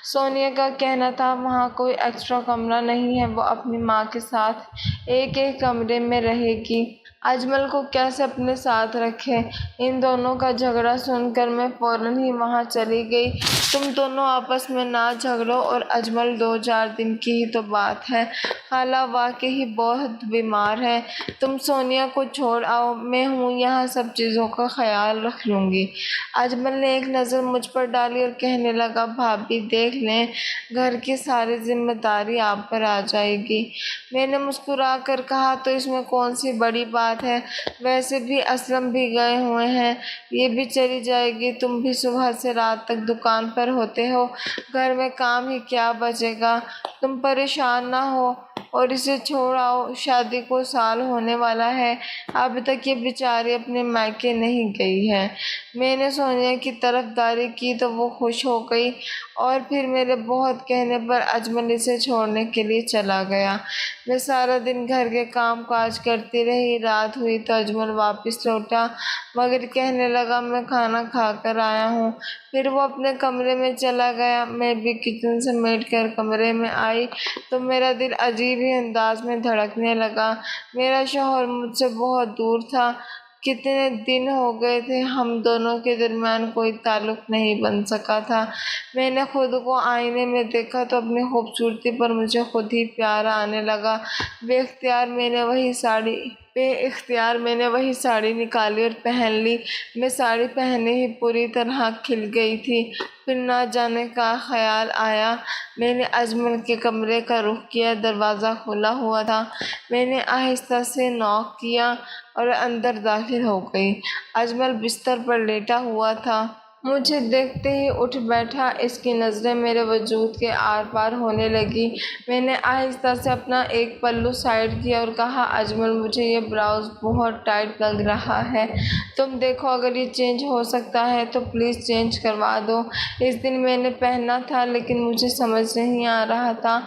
S1: سونیا کا کہنا تھا وہاں کوئی ایکسٹرا کمرہ نہیں ہے، وہ اپنی ماں کے ساتھ ایک کمرے میں رہے گی۔ اجمل کو کیسے اپنے ساتھ رکھے؟ ان دونوں کا جھگڑا سن کر میں فوراً ہی وہاں چلی گئی۔ تم دونوں آپس میں نہ جھگڑو اور اجمل 2-4 دن کی ہی تو بات ہے، خالہ واقعی بہت بیمار ہے، تم سونیا کو چھوڑ آؤ، میں ہوں یہاں، سب چیزوں کا خیال رکھ لوں گی۔ اجمل نے ایک نظر مجھ پر ڈالی اور کہنے لگا، بھابھی دیکھ لیں، گھر کی ساری ذمہ داری آپ پر آ جائے گی۔ میں نے مسکرا کر کہا، تو اس میں کون سی بڑی بات بات ہے، ویسے بھی اسلم بھی گئے ہوئے ہیں، یہ بھی چلی جائے گی، تم بھی صبح سے رات تک دکان پر ہوتے ہو، گھر میں کام ہی کیا بچے گا، تم پریشان نہ ہو اور اسے چھوڑ آؤ، شادی کو سال ہونے والا ہے، ابھی تک یہ بیچاری اپنے مائکے نہیں گئی ہے۔ میں نے سونیا کی طرفداری کی تو وہ خوش ہو گئی اور پھر میرے بہت کہنے پر اجمل اسے چھوڑنے کے لیے چلا گیا۔ میں سارا دن گھر کے کام کاج کرتی رہی، رات ہوئی تو اجمل واپس لوٹا، مگر کہنے لگا میں کھانا کھا کر آیا ہوں، پھر وہ اپنے کمرے میں چلا گیا۔ میں بھی کچن سے میٹ کر کمرے میں آئی تو میرا دل عجیب ہی انداز میں دھڑکنے لگا۔ میرا شوہر مجھ سے بہت دور تھا، کتنے دن ہو گئے تھے ہم دونوں کے درمیان کوئی تعلق نہیں بن سکا تھا۔ میں نے خود کو آئینے میں دیکھا تو اپنی خوبصورتی پر مجھے خود ہی پیار آنے لگا۔ بے اختیار میں نے وہی ساڑی نکالی اور پہن لی۔ میں ساڑی پہنے ہی پوری طرح کھل گئی تھی، پھر نہ جانے کا خیال آیا۔ میں نے اجمل کے کمرے کا رخ کیا، دروازہ کھلا ہوا تھا، میں نے آہستہ سے ناک کیا اور اندر داخل ہو گئی۔ اجمل بستر پر لیٹا ہوا تھا، مجھے دیکھتے ہی اٹھ بیٹھا، اس کی نظریں میرے وجود کے آر پار ہونے لگی۔ میں نے آہستہ سے اپنا ایک پلو سائیڈ کیا اور کہا اجمل مجھے یہ بلاؤز بہت ٹائٹ لگ رہا ہے، تم دیکھو اگر یہ چینج ہو سکتا ہے تو پلیز چینج کروا دو۔ اس دن میں نے پہنا تھا لیکن مجھے سمجھ نہیں آ رہا تھا،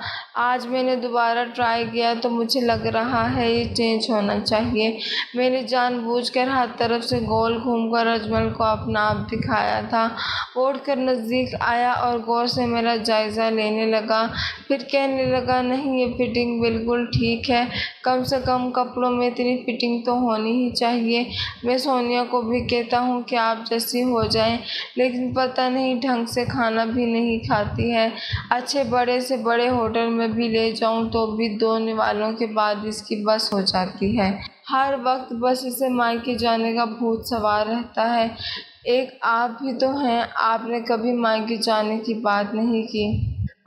S1: آج میں نے دوبارہ ٹرائی کیا تو مجھے لگ رہا ہے یہ چینج ہونا چاہیے۔ میں نے جان بوجھ کر ہر طرف سے گول گھوم کر اجمل کو اپنا آپ دکھایا تھا۔ وہ اٹھ کر نزدیک آیا اور غور سے میرا جائزہ لینے لگا، پھر کہنے لگا نہیں یہ فٹنگ بالکل ٹھیک ہے، کم سے کم کپڑوں میں اتنی فٹنگ تو ہونی ہی چاہیے۔ میں سونیا کو بھی کہتا ہوں کہ آپ جیسی ہو جائیں، لیکن پتہ نہیں ڈھنگ سے کھانا بھی نہیں کھاتی ہے، اچھے بڑے سے بڑے ہوٹل میں بھی لے جاؤں تو بھی 2 نوالوں کے بعد اس کی بس ہو جاتی ہے، ہر وقت بس اسے مائکے جانے کا بھوت سوار رہتا ہے۔ ایک آپ بھی تو ہیں، آپ نے کبھی مائکے جانے کی بات نہیں کی۔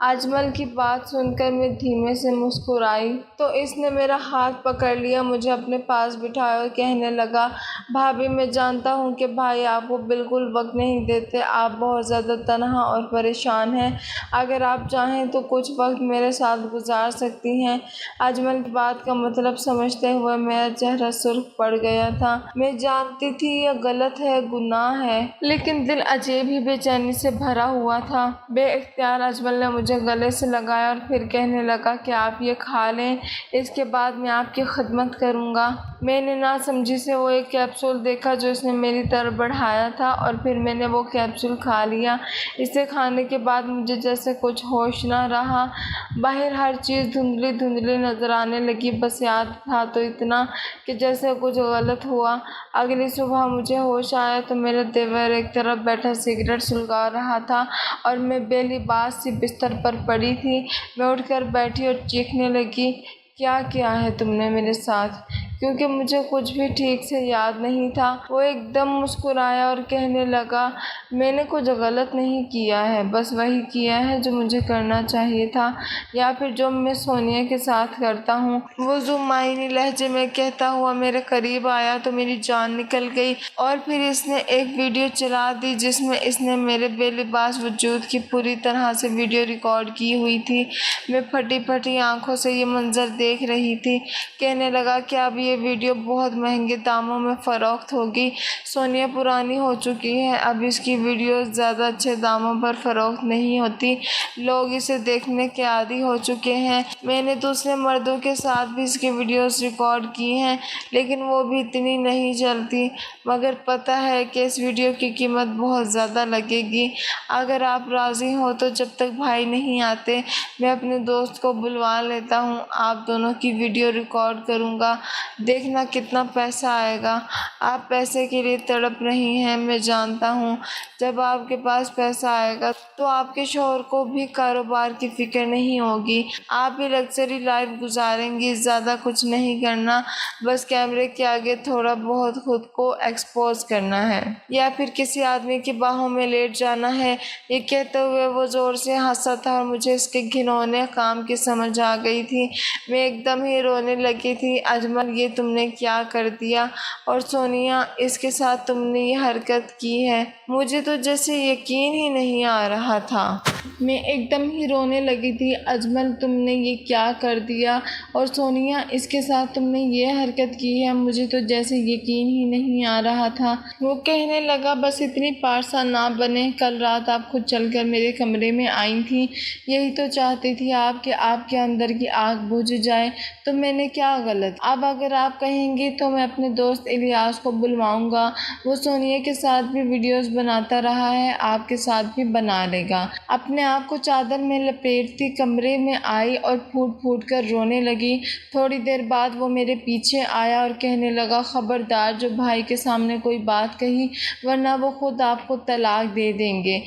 S1: اجمل کی بات سن کر میں دھیمے سے مسکرائی تو اس نے میرا ہاتھ پکڑ لیا، مجھے اپنے پاس بٹھایا اور کہنے لگا بھابھی میں جانتا ہوں کہ بھائی آپ کو بالکل وقت نہیں دیتے، آپ بہت زیادہ تنہا اور پریشان ہیں، اگر آپ چاہیں تو کچھ وقت میرے ساتھ گزار سکتی ہیں۔ اجمل کی بات کا مطلب سمجھتے ہوئے میرا چہرہ سرخ پڑ گیا تھا۔ میں جانتی تھی یہ غلط ہے، گناہ ہے، لیکن دل عجیب ہی بے چینی سے بھرا ہوا تھا۔ بے اختیار اجمل نے مجھے گلے سے لگایا اور پھر کہنے لگا کہ آپ یہ کھا لیں، اس کے بعد میں آپ کی خدمت کروں گا۔ میں نے ناسمجھی سے وہ ایک کیپسول دیکھا جو اس نے میری طرف بڑھایا تھا اور پھر میں نے وہ کیپسول کھا لیا۔ اسے کھانے کے بعد مجھے جیسے کچھ ہوش نہ رہا، باہر ہر چیز دھندلی دھندلی نظر آنے لگی، بس یاد تھا تو اتنا کہ جیسے کچھ غلط ہوا۔ اگلی صبح مجھے ہوش آیا تو میرا دیور ایک طرف بیٹھا سگریٹ سلگا رہا تھا اور میں بے لباس سی بستر پر پڑی تھی۔ میں اٹھ کر بیٹھی اور چیخنے لگی کیا کیا ہے تم نے میرے ساتھ، کیونکہ مجھے کچھ بھی ٹھیک سے یاد نہیں تھا۔ وہ ایک دم مسکرایا اور کہنے لگا میں نے کچھ غلط نہیں کیا ہے، بس وہی کیا ہے جو مجھے کرنا چاہیے تھا یا پھر جو میں سونیا کے ساتھ کرتا ہوں۔ وہ زمائنی لہجے میں کہتا ہوا میرے قریب آیا تو میری جان نکل گئی اور پھر اس نے ایک ویڈیو چلا دی جس میں اس نے میرے بے لباس وجود کی پوری طرح سے ویڈیو ریکارڈ کی ہوئی تھی۔ میں پھٹی پھٹی آنکھوں سے یہ منظر دیکھ رہی تھی۔ کہنے لگا کہ اب یہ ویڈیو بہت مہنگے داموں میں فروخت ہوگی، سونیا پرانی ہو چکی ہے، اب اس کی ویڈیوز زیادہ اچھے داموں پر فروخت نہیں ہوتی، لوگ اسے دیکھنے کے عادی ہو چکے ہیں۔ میں نے دوسرے مردوں کے ساتھ بھی اس کی ویڈیوز ریکارڈ کی ہیں لیکن وہ بھی اتنی نہیں چلتی، مگر پتہ ہے کہ اس ویڈیو کی قیمت بہت زیادہ لگے گی۔ اگر آپ راضی ہو تو جب تک بھائی نہیں آتے میں اپنے دوست کو بلوا لیتا ہوں، آپ دونوں کی ویڈیو ریکارڈ کروں گا، دیکھنا کتنا پیسہ آئے گا۔ آپ پیسے کے لیے تڑپ رہی ہیں، میں جانتا ہوں، جب آپ کے پاس پیسہ آئے گا تو آپ کے شوہر کو بھی کاروبار کی فکر نہیں ہوگی، آپ بھی لگژری لائف گزاریں گی۔ زیادہ کچھ نہیں کرنا، بس کیمرے کے آگے تھوڑا بہت خود کو ایکسپوز کرنا ہے یا پھر کسی آدمی کی باہوں میں لیٹ جانا ہے۔ یہ کہتے ہوئے وہ زور سے ہنسا تھا اور مجھے اس کے گھنونے کام کی سمجھ آ گئی تھی، میں ایک دم ہی رونے لگی تھی۔ اجمل یہ تم نے کیا کر دیا، اور سونیا اس کے ساتھ تم نے یہ حرکت کی ہے، مجھے تو جیسے یقین ہی نہیں آ رہا تھا۔ میں ایک دم ہی رونے لگی تھی۔ اجمل تم نے یہ کیا کر دیا، اور سونیا اس کے ساتھ تم نے یہ حرکت کی ہے، مجھے تو جیسے یقین ہی نہیں آ رہا تھا۔ وہ کہنے لگا بس اتنی پارسا نہ بنے، کل رات آپ خود چل کر میرے کمرے میں آئی تھیں، یہی تو چاہتی تھی آپ کہ آپ کے اندر کی آگ بجھ جائے، تو میں نے کیا غلط؟ اب اگر آپ کہیں گی تو میں اپنے دوست الیاس کو بلواؤں گا، وہ سونیا کے ساتھ بھی ویڈیوز بناتا رہا ہے، آپ کے ساتھ بھی بنا لے گا۔ اپنے آپ کو چادر میں لپیٹتی کمرے میں آئی اور پھوٹ پھوٹ کر رونے لگی۔ تھوڑی دیر بعد وہ میرے پیچھے آیا اور کہنے لگا خبردار جو بھائی کے سامنے کوئی بات کہی ورنہ وہ خود آپ کو طلاق دے دیں گے۔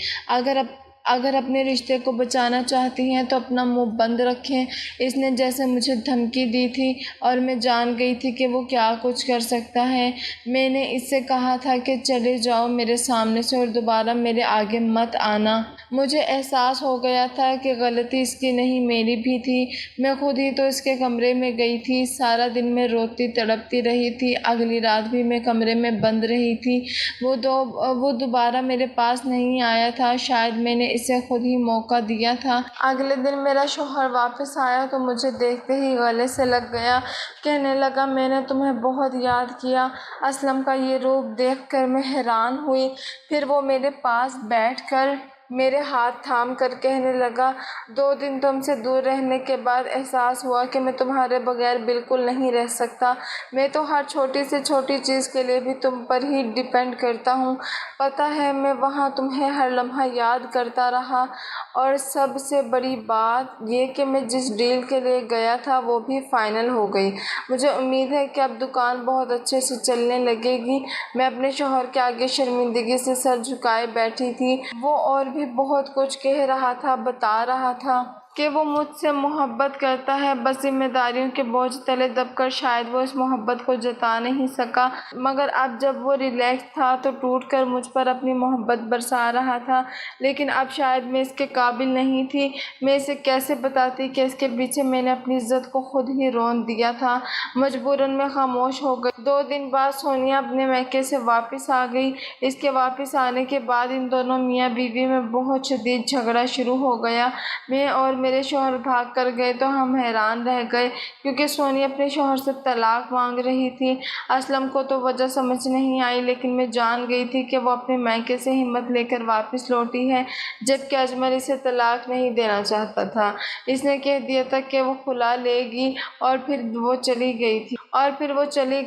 S1: اگر اپنے رشتے کو بچانا چاہتی ہیں تو اپنا منہ بند رکھیں۔ اس نے جیسے مجھے دھمکی دی تھی اور میں جان گئی تھی کہ وہ کیا کچھ کر سکتا ہے۔ میں نے اس سے کہا تھا کہ چلے جاؤ میرے سامنے سے اور دوبارہ میرے آگے مت آنا۔ مجھے احساس ہو گیا تھا کہ غلطی اس کی نہیں میری بھی تھی، میں خود ہی تو اس کے کمرے میں گئی تھی، سارا دن میں روتی تڑپتی رہی تھی، اگلی رات بھی میں کمرے میں بند رہی تھی، وہ دوبارہ میرے پاس نہیں آیا تھا، شاید میں نے اسے خود ہی موقع دیا تھا۔ اگلے دن میرا شوہر واپس آیا تو مجھے دیکھتے ہی گلے سے لگ گیا، کہنے لگا میں نے تمہیں بہت یاد کیا۔ اسلم کا یہ روپ دیکھ کر میں حیران ہوئی، پھر وہ میرے پاس بیٹھ کر میرے ہاتھ تھام کر کہنے لگا 2 دن تم سے دور رہنے کے بعد احساس ہوا کہ میں تمہارے بغیر بالکل نہیں رہ سکتا، میں تو ہر چھوٹی سے چھوٹی چیز کے لیے بھی تم پر ہی ڈیپینڈ کرتا ہوں، پتہ ہے میں وہاں تمہیں ہر لمحہ یاد کرتا رہا، اور سب سے بڑی بات یہ کہ میں جس ڈیل کے لیے گیا تھا وہ بھی فائنل ہو گئی، مجھے امید ہے کہ اب دکان بہت اچھے سے چلنے لگے گی۔ میں اپنے شوہر کے آگے شرمندگی سے سر جھکائے بیٹھی تھی، وہ اور بھی بہت کچھ کہہ رہا تھا، بتا رہا تھا کہ وہ مجھ سے محبت کرتا ہے، بس ذمہ داریوں کے بوجھ تلے دب کر شاید وہ اس محبت کو جتا نہیں سکا، مگر اب جب وہ ریلیکس تھا تو ٹوٹ کر مجھ پر اپنی محبت برسا رہا تھا، لیکن اب شاید میں اس کے قابل نہیں تھی، میں اسے کیسے بتاتی کہ اس کے پیچھے میں نے اپنی عزت کو خود ہی رون دیا تھا۔ مجبوراً میں خاموش ہو گئی۔ 2 دن بعد سونیا اپنے میکے سے واپس آ گئی۔ اس کے واپس آنے کے بعد ان دونوں میاں بیوی میں بہت شدید جھگڑا شروع ہو گیا۔ میں اور میرے شوہر بھاگ کر گئے تو ہم حیران رہ گئے کیونکہ سونیا اپنے شوہر سے طلاق مانگ رہی تھی۔ اسلم کو تو وجہ سمجھ نہیں آئی، لیکن میں جان گئی تھی کہ وہ اپنے میکے سے ہمت لے کر واپس لوٹی ہے، جبکہ اجمل اسے طلاق نہیں دینا چاہتا تھا۔ اس نے کہہ دیا تھا کہ وہ خلا لے گی اور پھر وہ چلی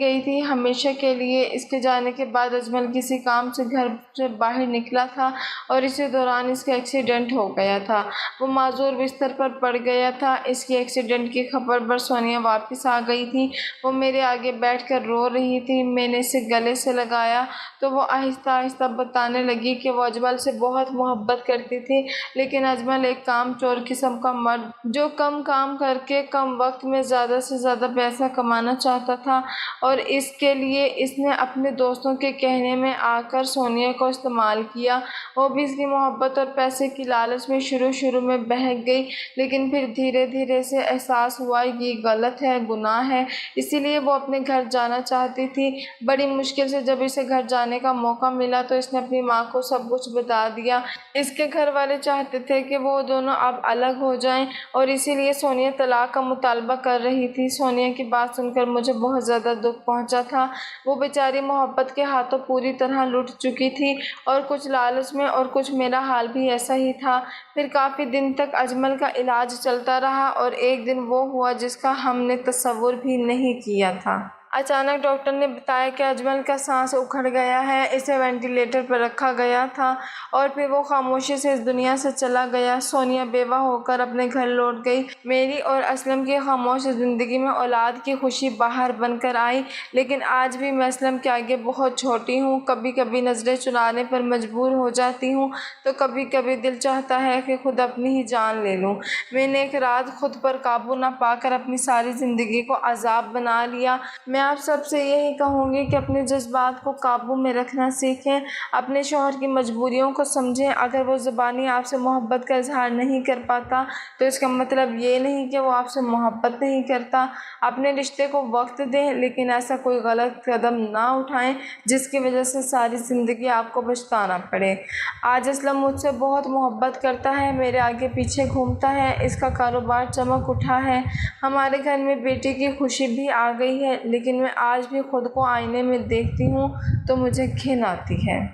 S1: گئی تھی ہمیشہ کے لیے۔ اس کے جانے کے بعد اجمل کسی کام سے گھر سے باہر نکلا تھا اور اسی دوران اس کا ایکسیڈنٹ ہو گیا تھا، وہ معذور بستر پر پڑ گیا تھا۔ اس کے ایکسیڈنٹ کی خبر پر سونیا واپس آ گئی تھی، وہ میرے آگے بیٹھ کر رو رہی تھی، میں نے اسے گلے سے لگایا تو وہ آہستہ آہستہ بتانے لگی کہ وہ اجمل سے بہت محبت کرتی تھی، لیکن اجمل ایک کام چور قسم کا مرد جو کم کام کر کے کم وقت میں زیادہ سے زیادہ پیسہ کمانا چاہتا تھا، اور اس کے لیے اس نے اپنے دوستوں کے کہنے میں آ کر سونیا کو استعمال کیا، وہ بھی اس کی محبت اور پیسے کی لالچ میں شروع میں بہک گئی، لیکن پھر دھیرے دھیرے سے احساس ہوا یہ غلط ہے، گناہ ہے، اسی لیے وہ اپنے گھر جانا چاہتی تھی۔ بڑی مشکل سے جب اسے گھر جانے کا موقع ملا تو اس نے اپنی ماں کو سب کچھ بتا دیا۔ اس کے گھر والے چاہتے تھے کہ وہ دونوں اب الگ ہو جائیں اور اسی لیے سونیا طلاق کا مطالبہ کر رہی تھی۔ سونیا کی بات سن کر مجھے بہت زیادہ دکھ پہنچا تھا، وہ بیچاری محبت کے ہاتھوں پوری طرح لٹ چکی تھی، اور کچھ لالچ میں اور کچھ میرا حال بھی ایسا ہی تھا۔ پھر کافی دن تک اجمل کا علاج چلتا رہا اور ایک دن وہ ہوا جس کا ہم نے تصور بھی نہیں کیا تھا۔ اچانک ڈاکٹر نے بتایا کہ اجمل کا سانس اکھڑ گیا ہے، اسے وینٹیلیٹر پر رکھا گیا تھا، اور پھر وہ خاموشی سے اس دنیا سے چلا گیا۔ سونیا بیوہ ہو کر اپنے گھر لوٹ گئی۔ میری اور اسلم کی خاموش زندگی میں اولاد کی خوشی باہر بن کر آئی، لیکن آج بھی میں اسلم کے آگے بہت چھوٹی ہوں، کبھی کبھی نظریں چرانے پر مجبور ہو جاتی ہوں تو کبھی کبھی دل چاہتا ہے کہ خود اپنی ہی جان لے لوں۔ میں نے ایک رات خود پر قابو نہ پا کر اپنی ساری زندگی کو عذاب بنا لیا۔ میں آپ سب سے یہی کہوں گی کہ اپنے جذبات کو قابو میں رکھنا سیکھیں، اپنے شوہر کی مجبوریوں کو سمجھیں۔ اگر وہ زبانی آپ سے محبت کا اظہار نہیں کر پاتا تو اس کا مطلب یہ نہیں کہ وہ آپ سے محبت نہیں کرتا۔ اپنے رشتے کو وقت دیں، لیکن ایسا کوئی غلط قدم نہ اٹھائیں جس کی وجہ سے ساری زندگی آپ کو پچھتانا پڑے۔ آج اسلم مجھ سے بہت محبت کرتا ہے، میرے آگے پیچھے گھومتا ہے، اس کا کاروبار چمک اٹھا ہے، ہمارے گھر میں بیٹی کی خوشی بھی آ گئی ہے، لیکن میں آج بھی خود کو آئینے میں دیکھتی ہوں تو مجھے گھن آتی ہے۔